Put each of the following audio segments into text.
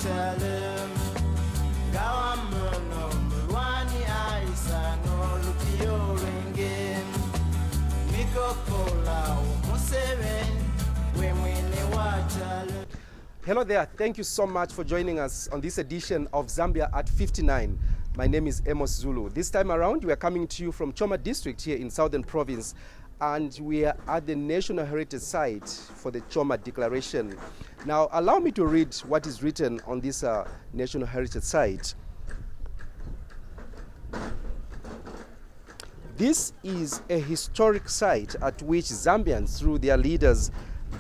wachalim gawamono mulwani aisa no lupio ringin mikokola umuseven we mwene wachalim. Hello there, thank you so much for joining us on this edition of Zambia at 59. My name is Amos Zulu. This time around, we are coming to you from Choma district here in Southern Province, and we are at the National Heritage Site for the Choma Declaration. Now, allow me to read what is written on this National Heritage Site. This is a historic site at which Zambians, through their leaders,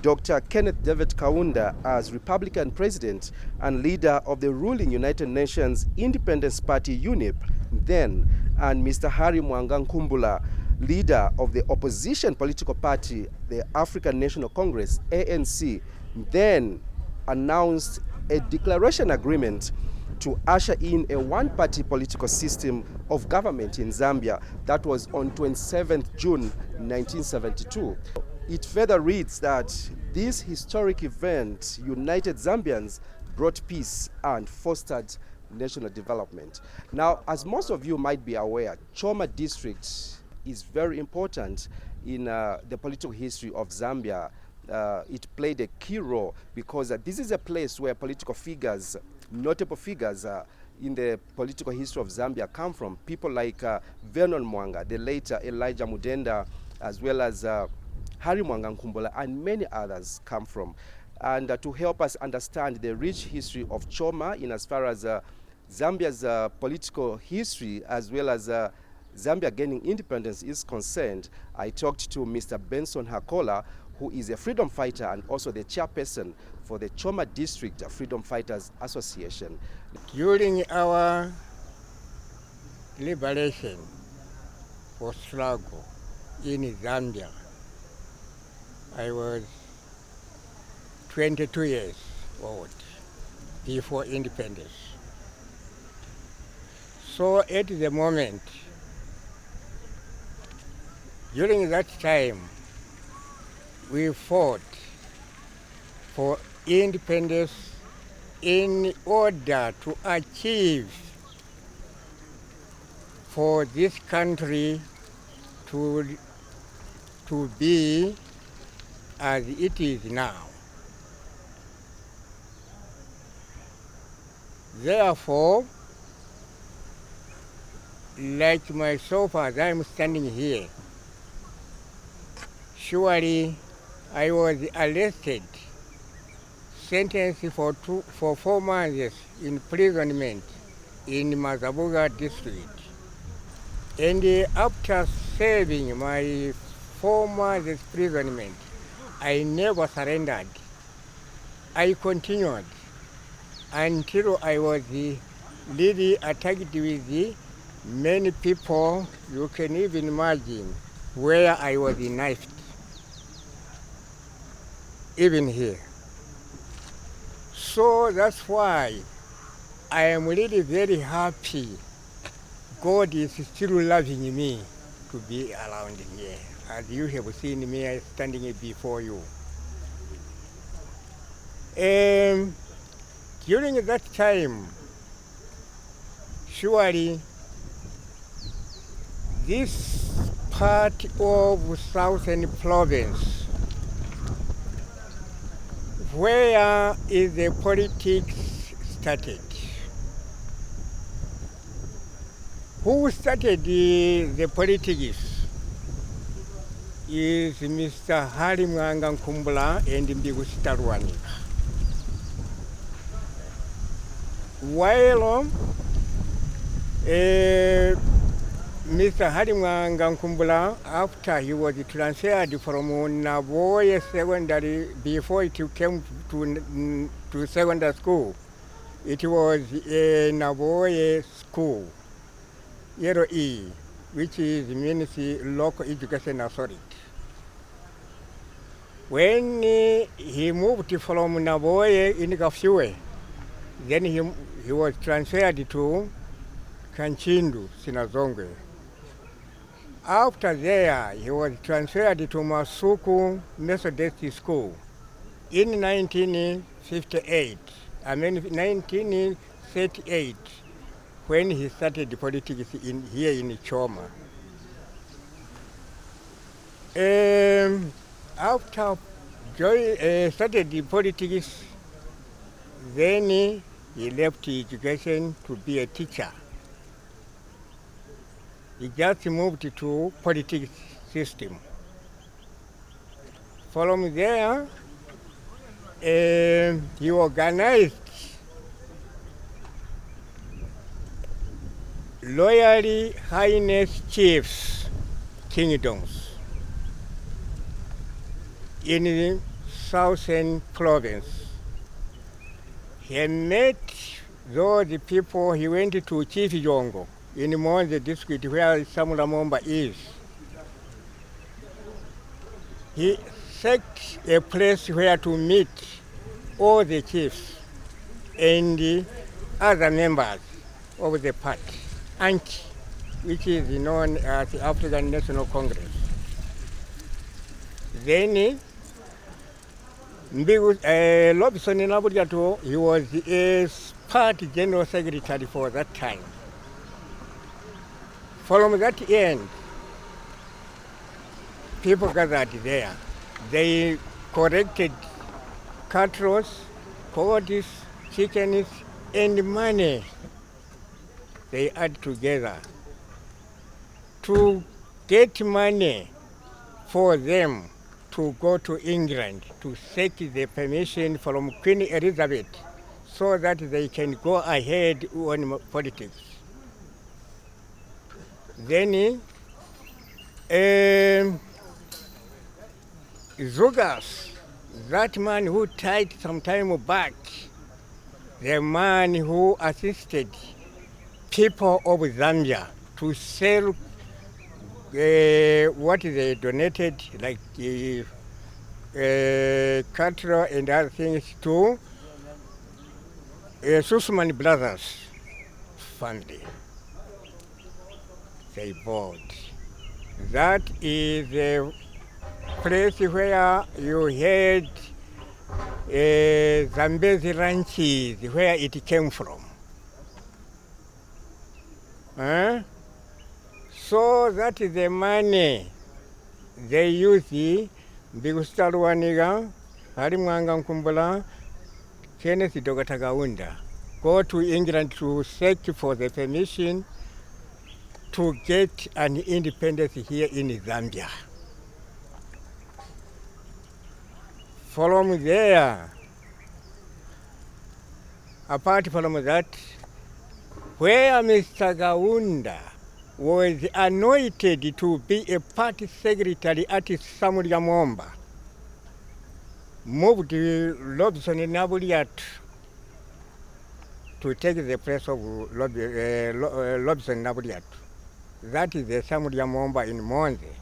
Dr. Kenneth David Kaunda as Republican President and leader of the ruling United Nations Independence Party UNIP then, and Mr. Harry Mwanga Nkumbula, leader of the opposition political party, the African National Congress, ANC, then announced a declaration agreement to usher in a one-party political system of government in Zambia. That was on 27th June 1972. It further reads that this historic event united Zambians, brought peace and fostered national development. Now, as most of you might be aware, Choma district is very important in the political history of Zambia. It played a key role because this is a place where political figures, notable figures in the political history of Zambia come from. People like Vernon Mwanga, the later Elijah Mudenda, as well as Harry Mwanga Nkumbula, and many others come from. And to help us understand the rich history of Choma in as far as Zambia's political history, as well as Zambia gaining independence is concerned, I talked to Mr. Benson Hakola, who is a freedom fighter and also the chairperson for the Choma District Freedom Fighters Association. During our liberation or struggle in Zambia, I was 22 years old before independence. So at the moment, during that time, we fought for independence in order to achieve for this country to be as it is now. Therefore, like myself as I'm standing here, surely I was arrested, sentenced for 4 months imprisonment in Mazabuga district. And after serving my 4 months imprisonment, I never surrendered. I continued until I was really attacked with many people. You can even imagine where I was knifed, even here. So that's why I am really very happy God is still loving me to be around here. As you have seen me standing before you. During that time, surely this part of Southern Province, where is the politics started? Who started the politics? Is Mr. Harry Mwanga Nkumbula and Mbigusita Rwaniga. While Mr. Harry Mwanga Nkumbula, after he was transferred from Navoye Secondary, before it came to secondary school, it was a Navoye school, Yellow E, which is Ministry Local Education Authority. When he moved from Navoye in Kafue, then he was transferred to Kanchindu, Sinazongwe. After there, he was transferred to Masuku Methodist School. In 1958, I mean 1938, when he started politics here in Choma. After started the politics, then he left education to be a teacher. He just moved to politics system. From there, he organized Loyal Highness Chiefs kingdoms in the southern province. He met those people. He went to Chief Yongo in Monze district where Samula Momba is. He set a place where to meet all the chiefs and the other members of the party, ANCI, which is known as the African National Congress. Then Lobson Nabuliato, he was a party general secretary for that time. From that end, people gathered there. They collected cattle, goats, chickens, and money. They add together to get money for them to go to England to seek the permission from Queen Elizabeth so that they can go ahead on politics. Then Zugas, that man who died some time back, the man who assisted people of Zambia to sell what they donated, like cattle and other things, to Susman Brothers family. They bought. That is the place where you had Zambezi ranches, where it came from. So that is the money they use. Bigustaruaniga, Harimwanga Nkumbula, Kenneth Dogatagaunda, go to England to search for the permission to get an independence here in Zambia. From there, apart from that, where Mr. Gaunda was anointed to be a party secretary at Samuria Momba, moved Lobson Nabuliat to take the place of Lobson Nabuliat. That is the Samuria Momba in Monze.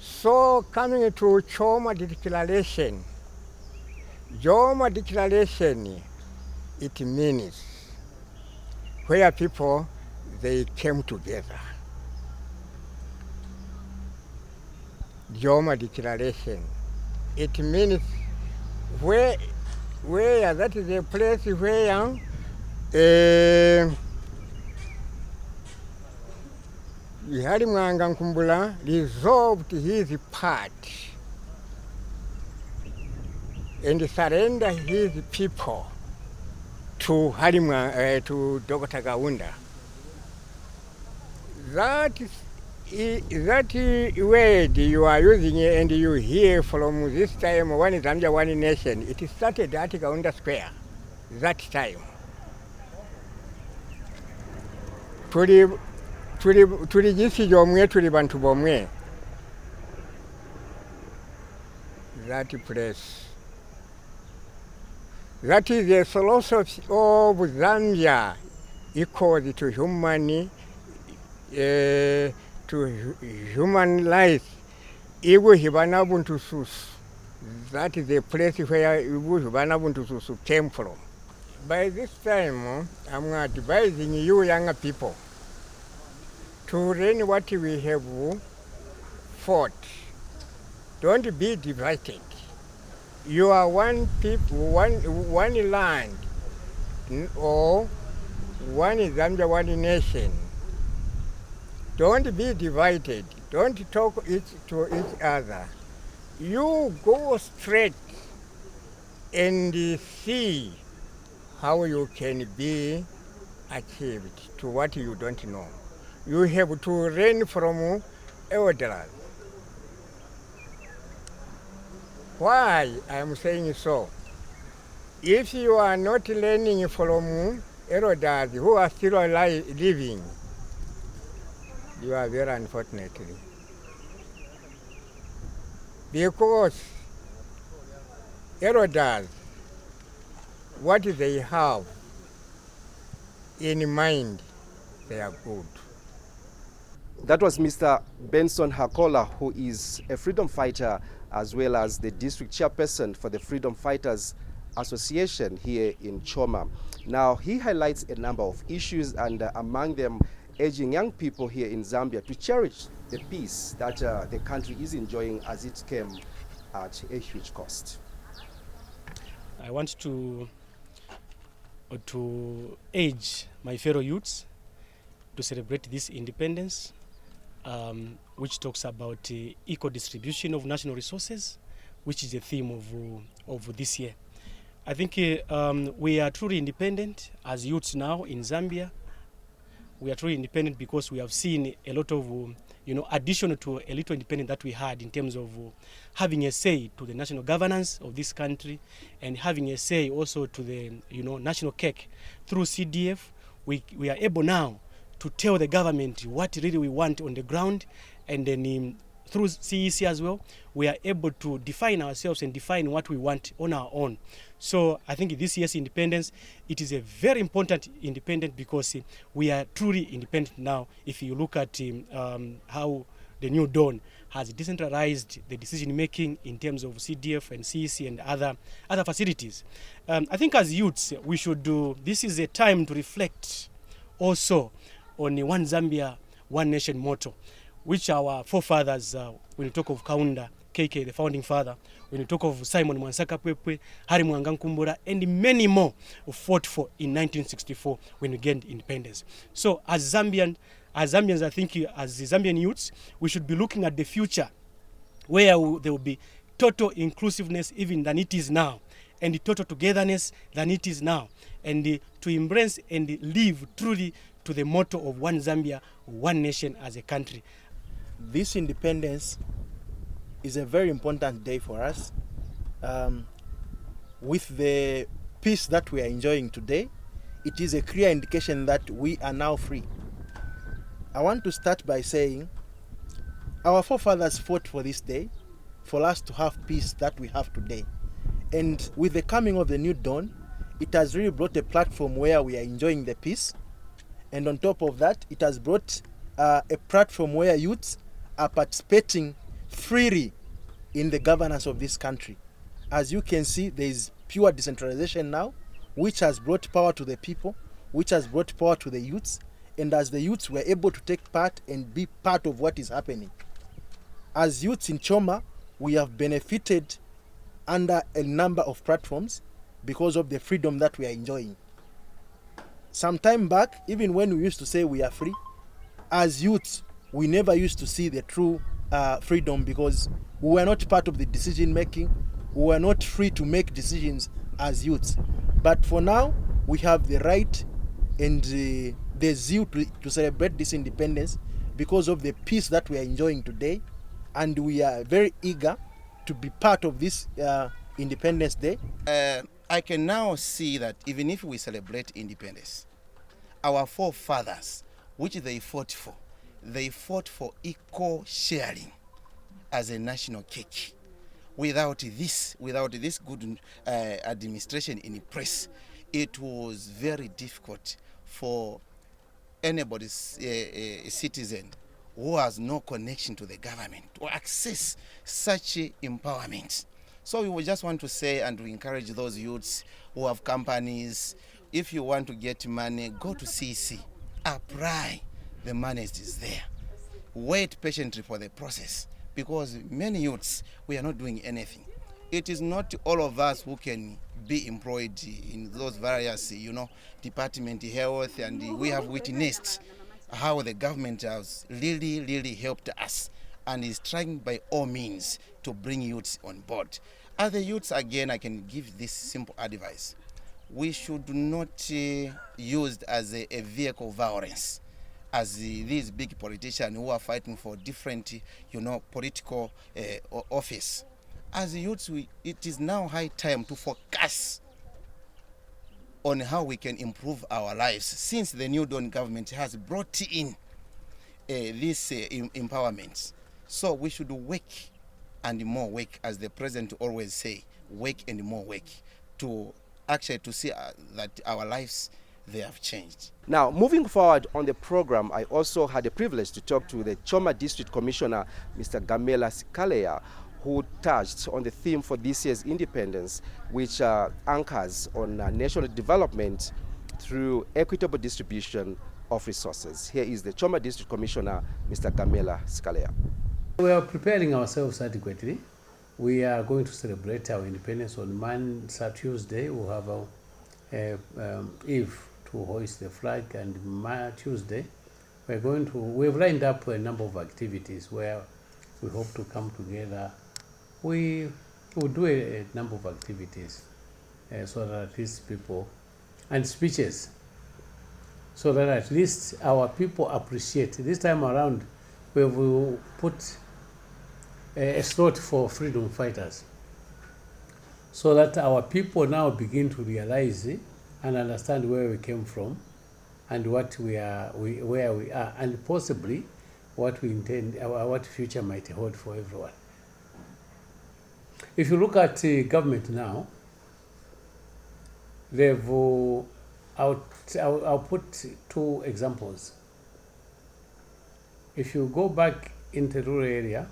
So coming to Choma declaration, it means where people, they came together. Choma declaration, it means where that is a place where Harimwanga Nkumbula resolved his part and surrender his people to to Dr. Gaunda. That word you are using and you hear from this time, one Zambia, one nation, it started at Gaunda Square that time. Tuli jisi jomwe tuli bantu bomwe. That place. That is the philosophy of Zambia, equal to human life. Ibu hibana buntu susu. That is the place where Ibu hibana buntu susu came from. By this time, I'm advising you younger people to learn what we have fought. Don't be divided. You are one people, one land, or one Zambia, one nation. Don't be divided. Don't talk to each other. You go straight and see how you can be achieved to what you don't know. You have to learn from elders. Why I am saying so? If you are not learning from elders who are still alive, living, you are very unfortunately. Because elders, what they have in mind, they are good. That was Mr. Benson Hakola, who is a freedom fighter as well as the district chairperson for the Freedom Fighters Association here in Choma. Now, he highlights a number of issues, and among them, urging young people here in Zambia to cherish the peace that the country is enjoying, as it came at a huge cost. I want to urge my fellow youths to celebrate this independence, which talks about equal distribution of national resources, which is the theme of this year. I think we are truly independent as youths now in Zambia. We are truly independent because we have seen a lot of, additional to a little independence that we had in terms of having a say to the national governance of this country and having a say also to the, national cake. Through CDF, we are able now to tell the government what really we want on the ground, and then through CEC as well, we are able to define ourselves and define what we want on our own. So I think this year's independence, it is a very important independence because we are truly independent now. If you look at how the new dawn has decentralized the decision making in terms of CDF and CEC and other facilities. I think as youths, we should do, this is a time to reflect also on the One Zambia, One Nation motto, which our forefathers, when you talk of Kaunda, KK, the founding father, when you talk of Simon Mwansaka Pwepwe, Hari Mwanga Nkumbura, and many more fought for in 1964 when we gained independence. So as Zambians, I think as Zambian youths, we should be looking at the future where there will be total inclusiveness even than it is now, and the total togetherness than it is now, and to embrace and live truly to the motto of One Zambia, One Nation as a country. This independence is a very important day for us. With the peace that we are enjoying today, it is a clear indication that we are now free. I want to start by saying our forefathers fought for this day, for us to have peace that we have today. And with the coming of the new dawn, it has really brought a platform where we are enjoying the peace. And on top of that, it has brought a platform where youths are participating freely in the governance of this country. As you can see, there is pure decentralization now, which has brought power to the people, which has brought power to the youths. And as the youths were able to take part and be part of what is happening. As youths in Choma, we have benefited under a number of platforms because of the freedom that we are enjoying. Some time back, even when we used to say we are free, as youths, we never used to see the true freedom because we were not part of the decision making. We were not free to make decisions as youths. But for now, we have the right and the zeal to celebrate this independence because of the peace that we are enjoying today. And we are very eager to be part of this Independence Day. I can now see that even if we celebrate independence, our forefathers, which they fought for equal sharing as a national cake. Without this good administration in place, it was very difficult for anybody's citizen who has no connection to the government to access such empowerment. So we would just want to say and to encourage those youths who have companies, if you want to get money, go to CC, apply, the money is there. Wait patiently for the process because many youths, we are not doing anything. it is not all of us who can be employed in those various, department, health, and we have witnessed how the government has really helped us and is trying by all means to bring youths on board. As the youths, again, I can give this simple advice. We should not used as a vehicle of violence, as these big politicians who are fighting for different, political office. As youths, it is now high time to focus on how we can improve our lives, since the New Dawn government has brought in this empowerment. So we should work and more work, as the president always say, work and more work, to actually to see that our lives, they have changed. Now, moving forward on the program, I also had the privilege to talk to the Choma District Commissioner, Mr. Gamela Sikaleya, who touched on the theme for this year's independence, which anchors on national development through equitable distribution of resources. Here is the Choma District Commissioner, Mr. Gamela Sikaleya. We are preparing ourselves adequately. We are going to celebrate our independence on Tuesday. We'll have our eve to hoist the flag, and Tuesday we've lined up a number of activities where we hope to come together. We will do a number of activities so that at least people, and speeches, so that at least our people appreciate. This time around, we will put a slot for freedom fighters, so that our people now begin to realize and understand where we came from and what where we are, and possibly what we intend, what future might hold for everyone. If you look at government now, I'll put two examples. If you go back into the rural area,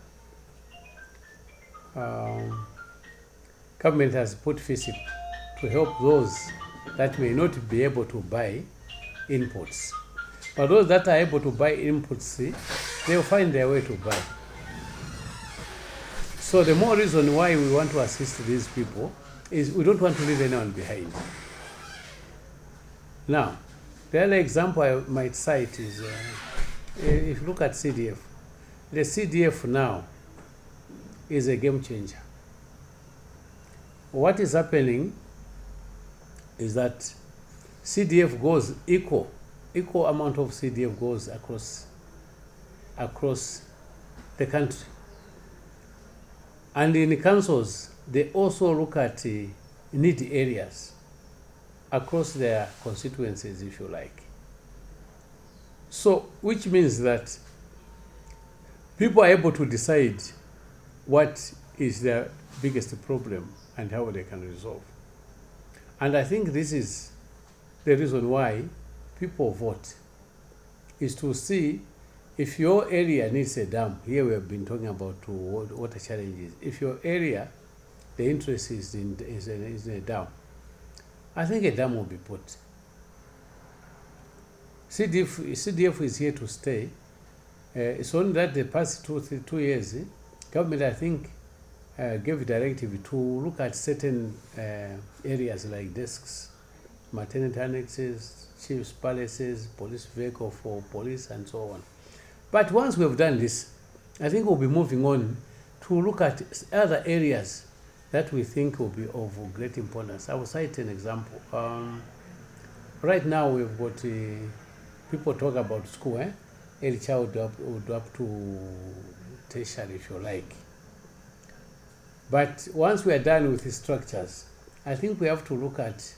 government has put FISIP to help those that may not be able to buy inputs. But those that are able to buy inputs, they'll find their way to buy. So the more reason why we want to assist these people is we don't want to leave anyone behind. Now, the other example I might cite is, if you look at CDF, the CDF now is a game changer. What is happening is that CDF goes equal amount of CDF goes across the country. And in the councils, they also look at needy areas across their constituencies, if you like. So, which means that people are able to decide what is their biggest problem and how they can resolve. And I think this is the reason why people vote, is to see if your area needs a dam. Here we have been talking about water challenges. If your area, the interest is in a dam, I think a dam will be put. CDF is here to stay. It's only that the past 2 years, government, I think, gave a directive to look at certain areas like desks, maternity annexes, chief's palaces, police vehicle for police, and so on. But once we've done this, I think we'll be moving on to look at other areas that we think will be of great importance. I will cite an example. Right now we've got people talk about school, early childhood up to tertiary, if you like. But once we are done with the structures, I think we have to look at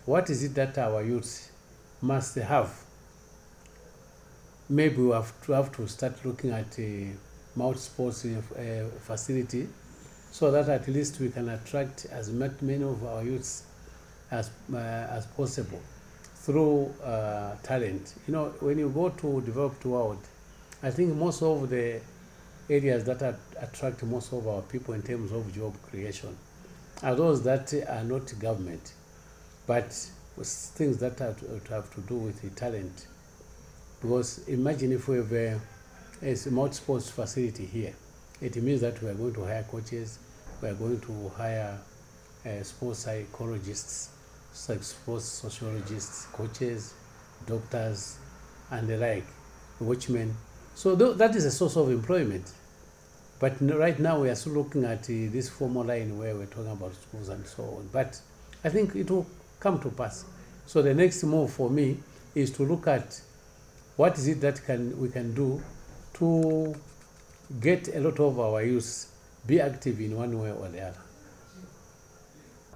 what is it that our youths must have. Maybe we have to start looking at a multi-sports facility, so that at least we can attract as many of our youths as possible through talent. You know, when you go to developed world, I think most of the areas that attract most of our people in terms of job creation are those that are not government, but things that have to do with the talent. Because imagine if we have a multi-sports facility here, it means that we are going to hire coaches, We are going to hire sports psychologists, sports sociologists, coaches, doctors, and the like, watchmen. So that is a source of employment. But right now we are still looking at this formal line where we're talking about schools and so on. But I think it will come to pass. So the next move for me is to look at what is it that we can do to get a lot of our youth be active in one way or the other.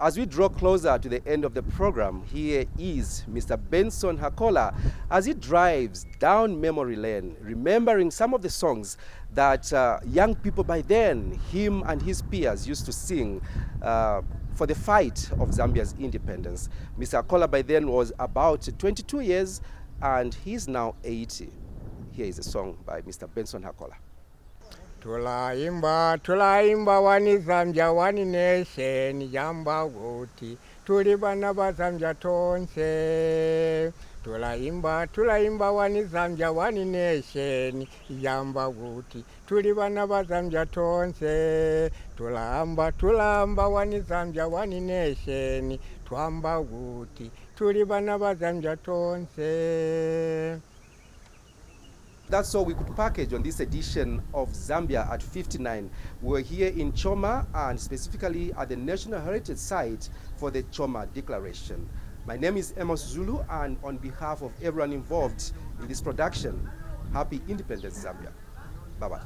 As we draw closer to the end of the program, here is Mr. Benson Hakola as he drives down memory lane, remembering some of the songs that young people by then, him and his peers, used to sing for the fight of Zambia's independence. Mr. Hakola by then was about 22 years and he's now 80. Here is a song by Mr. Benson Hakola. Tulaimba wani Zambia wani nation yamba wuti tuli bana ba Zambia tonse. Tulaimba wani Zambia wani nation yamba wuti tuli bana ba Zambia tonse. Tulamba wani Zambia wani nation twamba wuti tuli bana ba Zambia tonse. That's all we could package on this edition of Zambia at 59. We're here in Choma and specifically at the National Heritage Site for the Choma Declaration. My name is Amos Zulu, and on behalf of everyone involved in this production, happy Independence Zambia. Bye-bye.